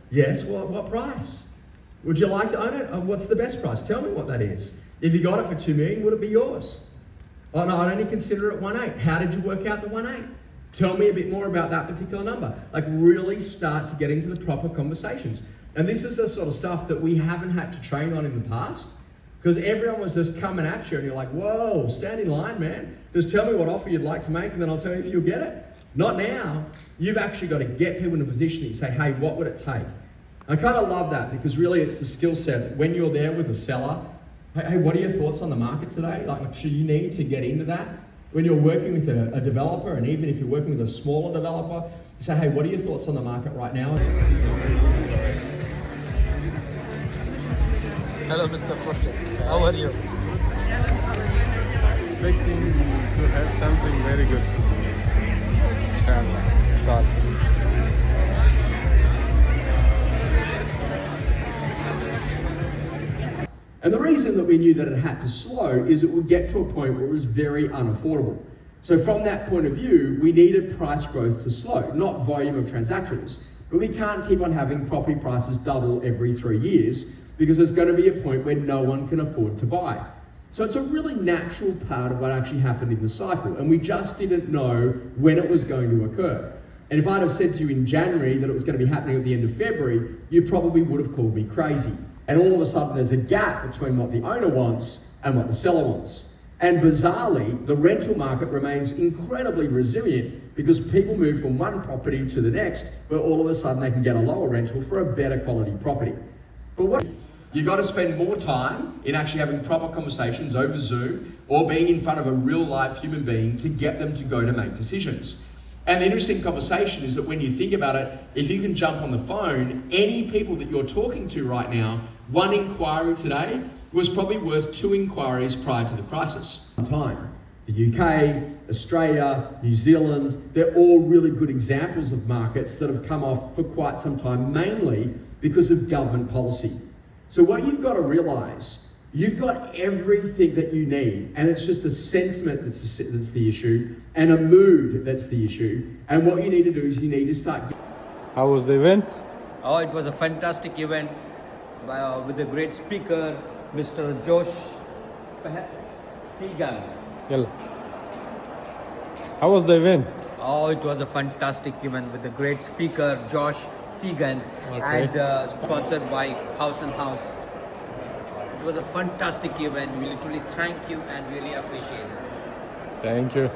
Yes, what price? Would you like to own it? What's the best price? Tell me what that is. If you got it for $2 million, would it be yours? Oh no, I'd only consider it 1.8. How did you work out the 1.8? Tell me a bit more about that particular number. Like really start to get into the proper conversations. And this is the sort of stuff that we haven't had to train on in the past because everyone was just coming at you and you're like, whoa, stand in line, man. Just tell me what offer you'd like to make and then I'll tell you if you'll get it. Not now. You've actually got to get people in a position that you say, hey, what would it take? I kind of love that because really it's the skill set. When you're there with a seller, hey, what are your thoughts on the market today? Like, should you need to get into that? When you're working with a developer, and even if you're working with a smaller developer, you say, hey, what are your thoughts on the market right now? Hello, Mr. Foster. How are you? Expecting to have something very good. Inshallah. And the reason that we knew that it had to slow is it would get to a point where it was very unaffordable. So from that point of view, we needed price growth to slow, not volume of transactions. But we can't keep on having property prices double every 3 years because there's going to be a point where no one can afford to buy. So it's a really natural part of what actually happened in the cycle. And we just didn't know when it was going to occur. And if I'd have said to you in January that it was going to be happening at the end of February, you probably would have called me crazy. And all of a sudden there's a gap between what the owner wants and what the seller wants. And bizarrely, the rental market remains incredibly resilient because people move from one property to the next where all of a sudden they can get a lower rental for a better quality property. But what you've got to spend more time in actually having proper conversations over Zoom or being in front of a real life human being to get them to go to make decisions. And the interesting conversation is that when you think about it, if you can jump on the phone, any people that you're talking to right now, one inquiry today was probably worth 2 inquiries prior to the crisis. Time. The UK, Australia, New Zealand, they're all really good examples of markets that have come off for quite some time, mainly because of government policy. So what you've got to realize, you've got everything that you need, and it's just a sentiment that's the issue, and a mood that's the issue. And what you need to do is you need to start. How was the event? Oh, it was a fantastic event with a great speaker, Mr. Josh Phegan. How was the event? Oh, it was a fantastic event with a great speaker, Josh Phegan, Okay. and sponsored by Haus Haus. It was a fantastic event. We literally thank you and really appreciate it. Thank you.